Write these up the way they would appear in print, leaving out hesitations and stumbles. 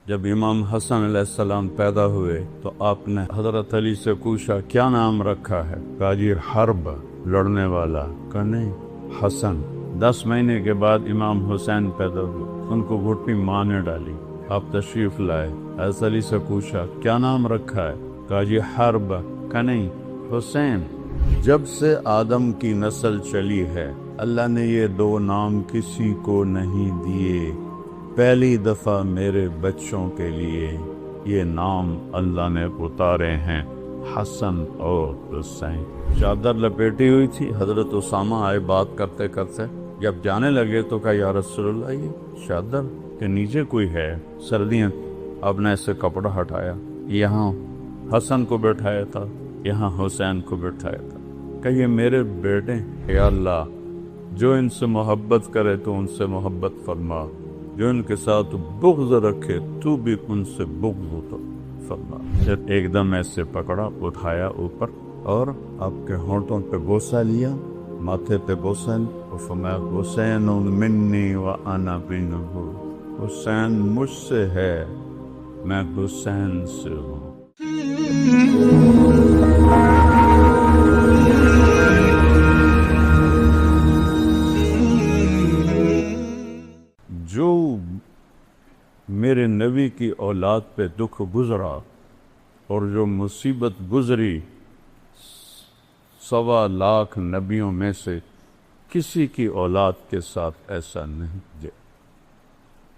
جب امام حسن علیہ السلام پیدا ہوئے تو آپ نے حضرت علی سے پوچھا کیا نام رکھا ہے؟ کہا جی حرب، لڑنے والا۔ کہا نہیں، حسن۔ 10 مہینے کے بعد امام حسین پیدا ہوئے، ان کو گھٹنی ماں نے ڈالی، آپ تشریف لائے، حضرت علی سے پوچھا کیا نام رکھا ہے؟ کہا جی حرب۔ کہا نہیں، حسین۔ جب سے آدم کی نسل چلی ہے اللہ نے یہ 2 نام کسی کو نہیں دیے، پہلی دفعہ میرے بچوں کے لیے یہ نام اللہ نے اتارے ہیں، حسن اور حسین۔ چادر لپیٹی ہوئی تھی، حضرت اسامہ آئے بات کرتے کرتے، جب جانے لگے تو کہا یا رسول اللہ یہ چادر کے نیچے کوئی ہے، سردیاں۔ آپ نے ایسے کپڑا ہٹایا، یہاں حسن کو بٹھایا تھا، یہاں حسین کو بٹھایا تھا، کہ یہ میرے بیٹے، یا اللہ جو ان سے محبت کرے تو ان سے محبت فرما، جو ان کے ساتھ بغض رکھے تو بھی ان سے بغض فرما۔ پھر ایک دم ایسے پکڑا، اٹھایا اوپر اور آپ کے ہونٹوں پہ بوسہ لیا، ماتھے پہ بوسہ، اور فرمایا حسین منی وانا منہ، حسین مجھ سے ہے میں حسین سے ہوں۔ جو میرے نبی کی اولاد پہ دکھ گزرا اور جو مصیبت گزری، 1.25 لاکھ نبیوں میں سے کسی کی اولاد کے ساتھ ایسا نہیں ہے۔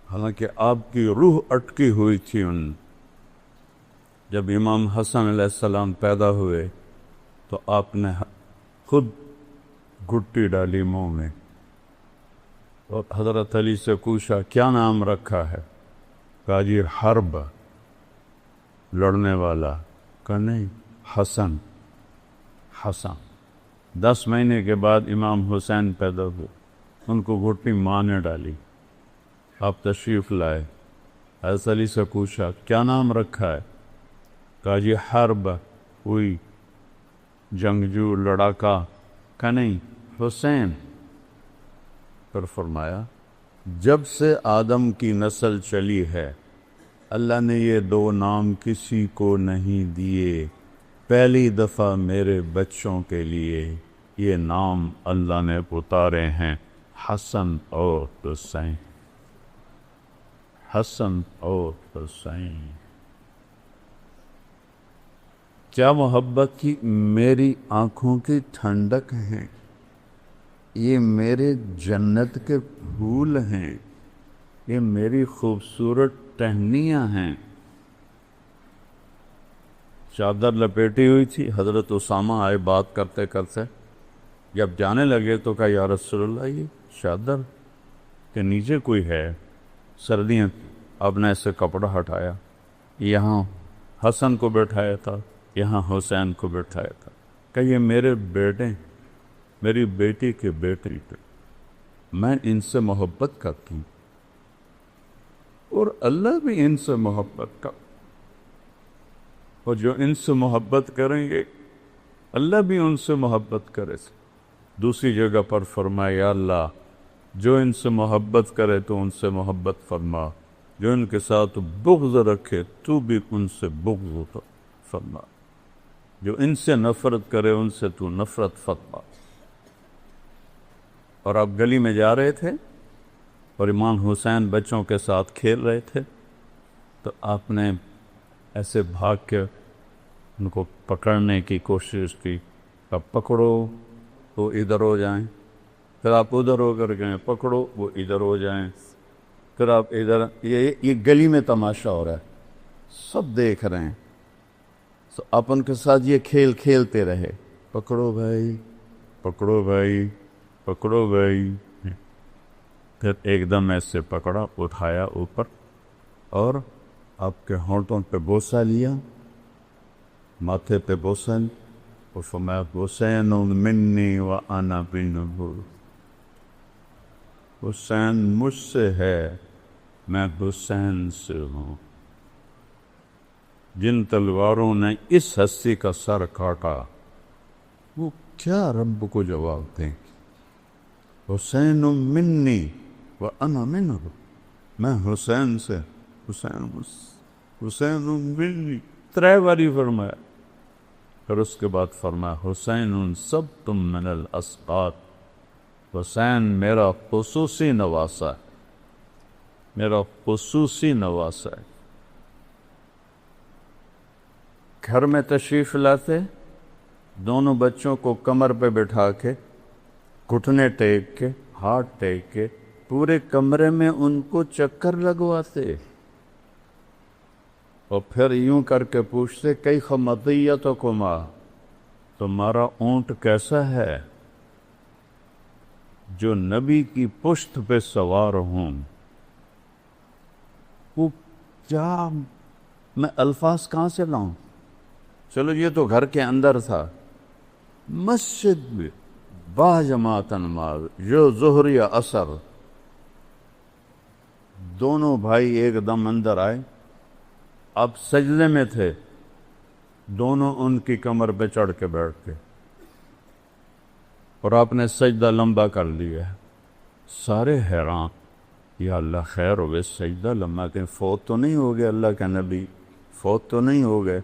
حالانکہ آپ کی روح اٹکی ہوئی تھی جب امام حسن علیہ السلام پیدا ہوئے تو آپ نے خود گھٹی ڈالی منہ میں اور حضرت علی سے پوچھا کیا نام رکھا ہے؟ کہا جی حرب، لڑنے والا۔ کہا نہیں، حسن۔ حسن۔ 10 مہینے کے بعد امام حسین پیدا ہوئے، ان کو گھٹنی ماں نے ڈالی، آپ تشریف لائے، حضرت علی سے پوچھا کیا نام رکھا ہے؟ کہا جی حرب، ہوئی جنگجو لڑاکا۔ کہا نہیں، حسین۔ پھر فرمایا جب سے آدم کی نسل چلی ہے اللہ نے یہ 2 نام کسی کو نہیں دیے، پہلی دفعہ میرے بچوں کے لیے یہ نام اللہ نے اتارے ہیں، حسن اور حسین۔ حسن اور حسین۔ کیا محبت کی میری آنکھوں کی ٹھنڈک ہیں، یہ میرے جنت کے پھول ہیں، یہ میری خوبصورت ٹہنیاں ہیں۔ چادر لپیٹی ہوئی تھی، حضرت اسامہ آئے بات کرتے کرتے، جب جانے لگے تو کہا یا رسول اللہ یہ چادر کے نیچے کوئی ہے، سردیاں۔ آپ نے ایسے کپڑا ہٹایا، یہاں حسن کو بٹھایا تھا، یہاں حسین کو بٹھایا تھا، کہ یہ میرے بیٹے، میری بیٹی کے بیٹے، میں ان سے محبت کرتی ہوں اور اللہ بھی ان سے محبت کر، اور جو ان سے محبت کریں گے اللہ بھی ان سے محبت کرے۔ دوسری جگہ پر فرمایا یا اللہ جو ان سے محبت کرے تو ان سے محبت فرما، جو ان کے ساتھ بغض رکھے تو بھی ان سے بغض فرما، جو ان سے نفرت کرے ان سے تو نفرت فرما۔ اور آپ گلی میں جا رہے تھے اور امام حسین بچوں کے ساتھ کھیل رہے تھے تو آپ نے ایسے بھاگ کے ان کو پکڑنے کی کوشش کی، اب پکڑو تو ادھر ہو جائیں، پھر آپ ادھر ہو کر گئے، پکڑو وہ ادھر ہو جائیں، پھر آپ ادھر، یہ گلی میں تماشا ہو رہا ہے، سب دیکھ رہے ہیں، تو آپ ان کے ساتھ یہ کھیل کھیلتے رہے، پکڑو بھائی، پکڑو بھائی، پکڑو بھائی۔ پھر ایک دم ایسے پکڑا، اٹھایا اوپر اور آپ کے ہونٹوں پہ بوسہ لیا، ماتھے پہ بوسہ، اور فرمایا حسین منی وانا منہ، حسین مجھ سے ہے میں حسین سے ہوں۔ جن تلواروں نے اس ہستی کا سر کاٹا وہ کیا رب کو جواب دیں؟ حسین منی وانا منہ، میں حسین سے حسین حسین منی، 3 باری فرمایا. پھر اس کے بعد فرمایا حسین سب تم من الاسقاط، حسین میرا خصوصی نواسا ہے، میرا خصوصی نواسا ہے. گھر میں تشریف لاتے، دونوں بچوں کو کمر پہ بٹھا کے، گھٹنے ٹیک کے، ہاتھ ٹیک کے، پورے کمرے میں ان کو چکر لگواتے، اور پھر یوں کر کے پوچھتے کیف مطیتکما، تمہارا اونٹ کیسا ہے جو نبی کی پشت پہ سوار ہوں. وہ کیا، میں الفاظ کہاں سے لاؤں؟ چلو یہ تو گھر کے اندر تھا، مسجد میں با جماعت نماز، جو ظہر یا عصر، دونوں بھائی ایک دم اندر آئے. اب سجدے میں تھے، دونوں ان کی کمر پہ چڑھ کے بیٹھ گئے، اور آپ نے سجدہ لمبا کر لیا. سارے حیران، یا اللہ خیر ہو گئے، سجدہ لمبا کہ فوت تو نہیں ہو گئے اللہ کا نبی، فوت تو نہیں ہو گئے.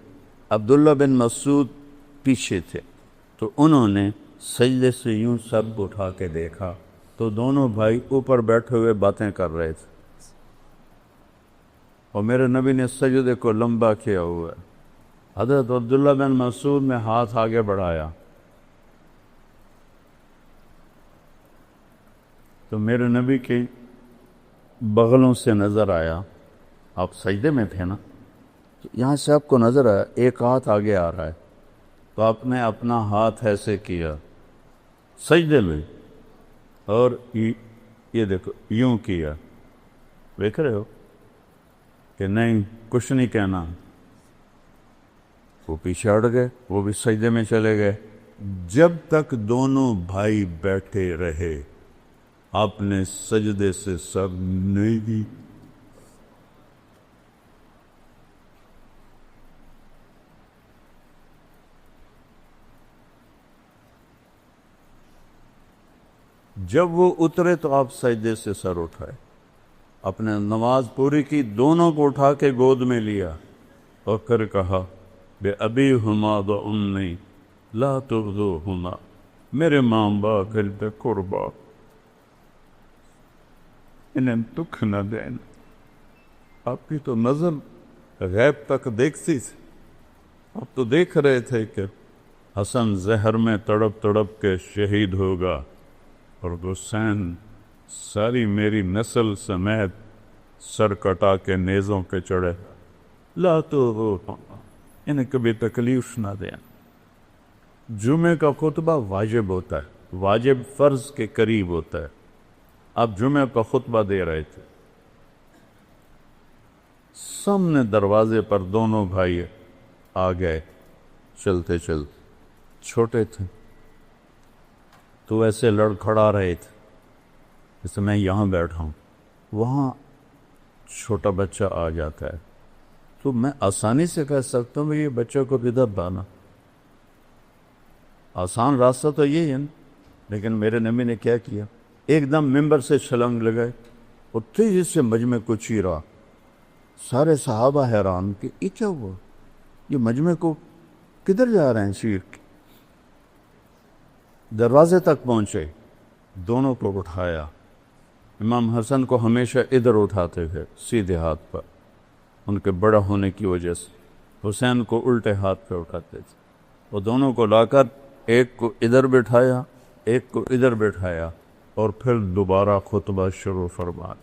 عبداللہ بن مسعود پیچھے تھے، تو انہوں نے سجدے سے یوں سر اٹھا کے دیکھا تو دونوں بھائی اوپر بیٹھے ہوئے باتیں کر رہے تھے، اور میرے نبی نے سجدے کو لمبا کیا ہوا ہے. حضرت عبداللہ بن مسعود نے ہاتھ آگے بڑھایا تو میرے نبی کے بغلوں سے نظر آیا، آپ سجدے میں تھے نا، تو یہاں سے آپ کو نظر آیا ایک ہاتھ آگے آ رہا ہے، تو آپ نے اپنا ہاتھ ایسے کیا سجدے میں، اور یہ دیکھو یوں کیا. دیکھ رہے ہو کہ نہیں کچھ نہیں کہنا. وہ پیچھے ہٹ گئے، وہ بھی سجدے میں چلے گئے. جب تک دونوں بھائی بیٹھے رہے آپ نے سجدے سے سر نہیں دی. جب وہ اترے تو آپ سجدے سے سر اٹھائے، اپنے نماز پوری کی، دونوں کو اٹھا کے گود میں لیا، اور پھر کہا بے ابی ہما و امی لا تغزوہما، میرے ماں باپ قرب قربا، انہیں دکھ نہ دینا. آپ کی تو نظر غیب تک دیکھتی تھی، آپ تو دیکھ رہے تھے کہ حسن زہر میں تڑپ تڑپ کے شہید ہوگا، اور حسین ساری میری نسل سمیت سر کٹا کے نیزوں پہ چڑھے. لا تو انہیں کبھی تکلیف نہ دیں. جمعے کا خطبہ واجب ہوتا ہے، واجب فرض کے قریب ہوتا ہے. آپ جمعے کا خطبہ دے رہے تھے، سامنے دروازے پر دونوں بھائی آ گئے چلتے چلتے، چھوٹے تھے تو ایسے لڑ کھڑا رہے تھے جیسے میں یہاں بیٹھا ہوں، وہاں چھوٹا بچہ آ جاتا ہے تو میں آسانی سے کہہ سکتا ہوں یہ بچوں کو ادھر لانا، آسان راستہ تو یہی ہے نا. لیکن میرے نبی نے کیا کیا، ایک دم ممبر سے چھلنگ لگائے اور تیزی سے مجمع کو چیرا. سارے صحابہ حیران کہ یہ کیا ہوا، یہ مجمع کو کدھر جا رہے ہیں چیر کے. دروازے تک پہنچے، دونوں کو اٹھایا. امام حسن کو ہمیشہ ادھر اٹھاتے تھے سیدھے ہاتھ پر، ان کے بڑا ہونے کی وجہ سے. حسین کو الٹے ہاتھ پہ اٹھاتے تھے. وہ دونوں کو لا کر ایک کو ادھر بٹھایا، ایک کو ادھر بٹھایا، اور پھر دوبارہ خطبہ شروع فرمایا.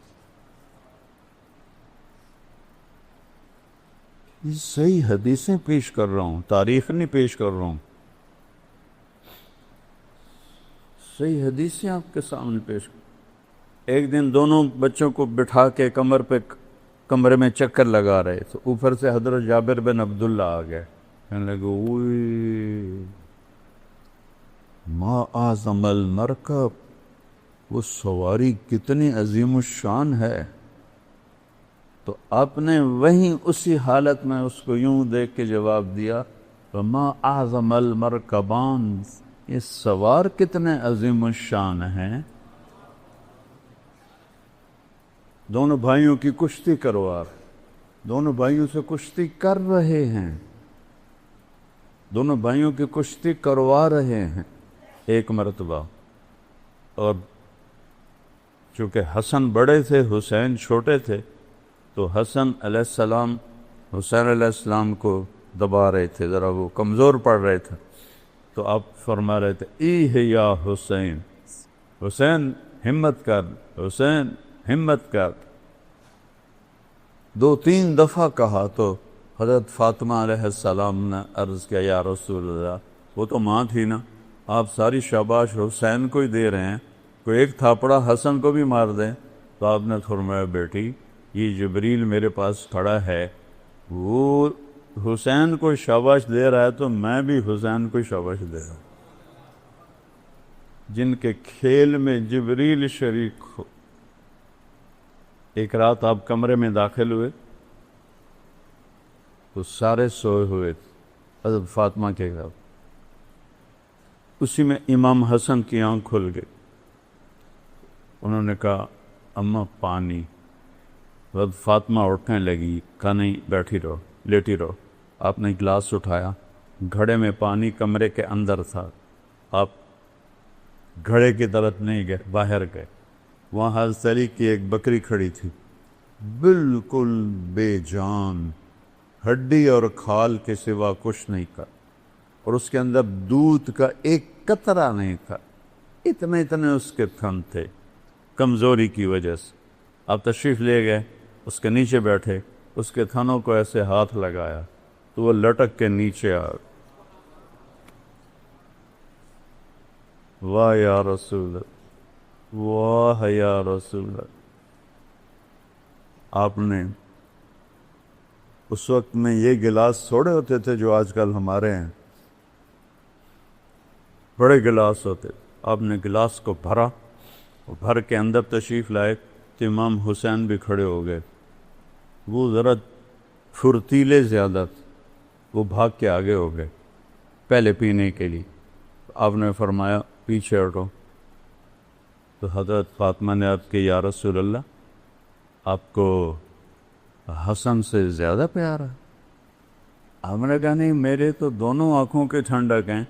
یہ صحیح حدیثیں پیش کر رہا ہوں، تاریخ نہیں پیش کر رہا ہوں، صحیح حدیثیں آپ کے سامنے پیش. ایک دن دونوں بچوں کو بٹھا کے کمر پہ کمرے میں چکر لگا رہے تو اوپر سے حضرت جابر بن عبداللہ آ گئے، کہنے لگے اوئی ما اعظم المرکب، وہ سواری کتنی عظیم الشان ہے. تو آپ نے وہیں اسی حالت میں اس کو یوں دیکھ کے جواب دیا ما اعظم المرکبان، یہ سوار کتنے عظیم الشان ہیں. دونوں بھائیوں کی کشتی کروا رہے، دونوں بھائیوں سے کشتی کر رہے ہیں، دونوں بھائیوں کی کشتی کروا رہے ہیں ایک مرتبہ. اور چونکہ حسن بڑے تھے، حسین چھوٹے تھے، تو حسن علیہ السلام حسین علیہ السلام کو دبا رہے تھے، ذرا وہ کمزور پڑ رہے تھے. تو آپ فرما رہے تھے ایہ یا حسین، حسین ہمت کر، حسین ہمت کر. 2-3 دفعہ کہا تو حضرت فاطمہ علیہ السلام نے عرض کیا یا رسول اللہ، وہ تو ماں تھی نا، آپ ساری شاباش حسین کو ہی دے رہے ہیں، کوئی ایک تھاپڑا حسن کو بھی مار دیں. تو آپ نے فرمایا بیٹی یہ جبریل میرے پاس کھڑا ہے، وہ حسین کو شاباش دے رہا ہے تو میں بھی حسین کو شاباش دے رہا ہوں. جن کے کھیل میں جبریل شریک ہو. ایک رات آپ کمرے میں داخل ہوئے تو سارے سوئے ہوئے تھے حضرت فاطمہ کے گھر. اسی میں امام حسن کی آنکھ کھل گئی. انہوں نے کہا اماں پانی. حضرت فاطمہ اٹھنے لگی، کہا نہیں بیٹھی رہو، لیٹی رہو. آپ نے گلاس اٹھایا، گھڑے میں پانی کمرے کے اندر تھا. آپ گھڑے کی طرف نہیں گئے، باہر گئے. وہاں حضرت علی کی ایک بکری کھڑی تھی، بالکل بے جان، ہڈی اور کھال کے سوا کچھ نہیں تھا، اور اس کے اندر دودھ کا ایک قطرہ نہیں تھا. اتنے اس کے تھن تھے کمزوری کی وجہ سے. آپ تشریف لے گئے، اس کے نیچے بیٹھے، اس کے تھنوں کو ایسے ہاتھ لگایا تو وہ لٹک کے نیچے آ. واہ یا رسول اللہ، واہ یا رسول اللہ. آپ نے اس وقت میں یہ گلاس تھوڑے ہوتے تھے جو آج کل ہمارے ہیں، بڑے گلاس ہوتے. آپ نے گلاس کو بھرا، بھر کے اندر تشریف لائے تو امام حسین بھی کھڑے ہو گئے. وہ ذرا پھرتیلے زیادہ تھے، وہ بھاگ کے آگے ہو گئے پہلے پینے کے لیے. آپ نے فرمایا پیچھے ہٹو. تو حضرت فاطمہ نے عرض کی یا رسول اللہ، آپ کو حسن سے زیادہ پیار ہے؟ آپ نے کہا نہیں، میرے تو دونوں آنکھوں کے ٹھنڈک ہیں،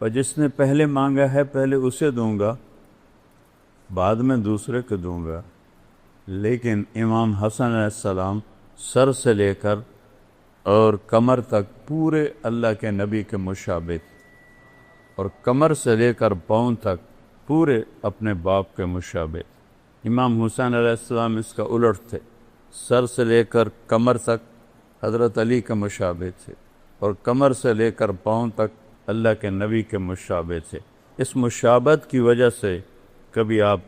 اور جس نے پہلے مانگا ہے پہلے اسے دوں گا، بعد میں دوسرے کو دوں گا. لیکن امام حسن علیہ السلام سر سے لے کر اور کمر تک پورے اللہ کے نبی کے مشابہ، اور کمر سے لے کر پاؤں تک پورے اپنے باپ کے مشابہ. امام حسین علیہ السلام اس کا الٹ تھے، سر سے لے کر کمر تک حضرت علی کے مشابہ تھے، اور کمر سے لے کر پاؤں تک اللہ کے نبی کے مشابہ تھے. اس مشابہت کی وجہ سے کبھی آپ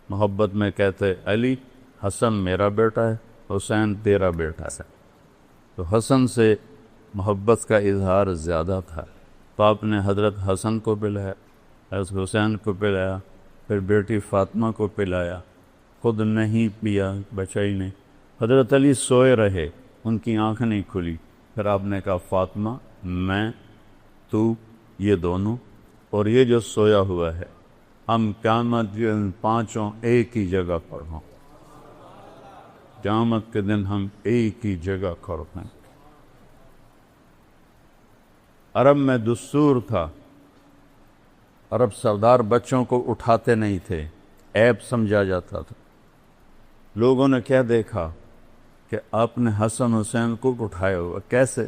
محبت میں کہتے علی حسن میرا بیٹا ہے، حسین تیرا بیٹا ہے. تو حسن سے محبت کا اظہار زیادہ تھا. تو آپ نے حضرت حسن کو پلایا، حضرت حسین کو پلایا، پھر بیٹی فاطمہ کو پلایا، خود نہیں پیا، بچا ہی نہیں. حضرت علی سوئے رہے، ان کی آنکھ نہیں کھلی. پھر آپ نے کہا فاطمہ، میں، تو، یہ دونوں اور یہ جو سویا ہوا ہے، ہم قیامت کے دن پانچوں ایک ہی جگہ پر ہوں. قیامت کے دن ہم ایک ہی جگہ پر ہیں. عرب میں دستور تھا، عرب سردار بچوں کو اٹھاتے نہیں تھے، عیب سمجھا جاتا تھا. لوگوں نے کیا دیکھا کہ آپ نے حسن حسین کو اٹھایا ہوا. کیسے؟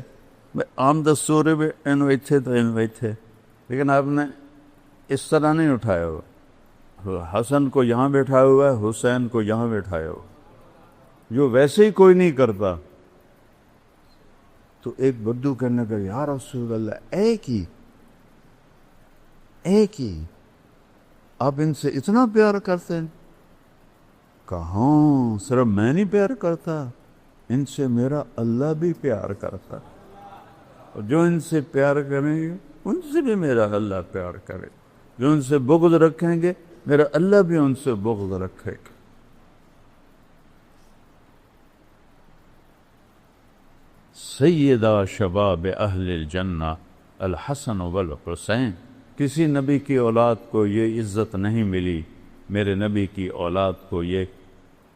عام دستور میں ان تھے تو ان تھے، لیکن آپ نے اس طرح نہیں اٹھایا ہوا. حسن کو یہاں بیٹھایا ہوا ہے، حسین کو یہاں بیٹھایا ہوا، جو ویسے ہی کوئی نہیں کرتا. تو ایک بدو کہنے کا یا رسول اللہ، ایک ہی آپ ان سے اتنا پیار کرتے ہیں؟ کہاں صرف میں نہیں پیار کرتا، ان سے میرا اللہ بھی پیار کرتا، اور جو ان سے پیار کریں گے ان سے بھی میرا اللہ پیار کرے، جو ان سے بغض رکھیں گے میرا اللہ بھی ان سے بغض رکھے گا. سیدہ شباب اہل الجنہ الحسن والحسین. کسی نبی کی اولاد کو یہ عزت نہیں ملی، میرے نبی کی اولاد کو یہ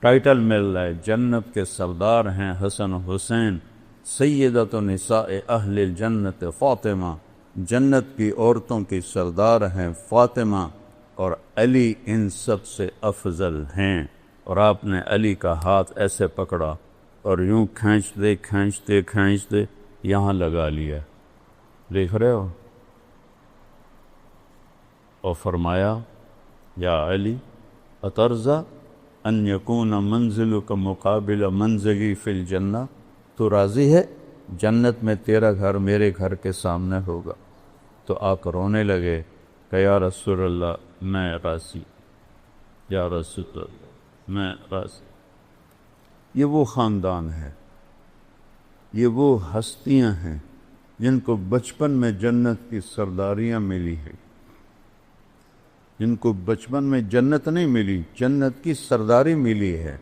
ٹائٹل مل رہا ہے، جنت کے سردار ہیں حسن و حسین، سیدۃ نساء اہل الجنت فاطمہ، جنت کی عورتوں کی سردار ہیں فاطمہ، اور علی ان سب سے افضل ہیں۔ اور آپ نے علی کا ہاتھ ایسے پکڑا اور یوں کھینچتے کھینچتے کھینچتے یہاں لگا لیا، دیکھ رہے ہو، اور فرمایا یا علی اترضى ان یکون منزلک مقابل منزلی فی الجنہ، تو راضی ہے جنت میں تیرا گھر میرے گھر کے سامنے ہوگا؟ تو آپ رونے لگے کہ یا رسول اللہ میں راضی، یا رسول اللہ میں راضی۔ یہ وہ خاندان ہے، یہ وہ ہستیاں ہیں جن کو بچپن میں جنت کی سرداریاں ملی ہیں، جن کو بچپن میں جنت نہیں ملی، جنت کی سرداری ملی ہے۔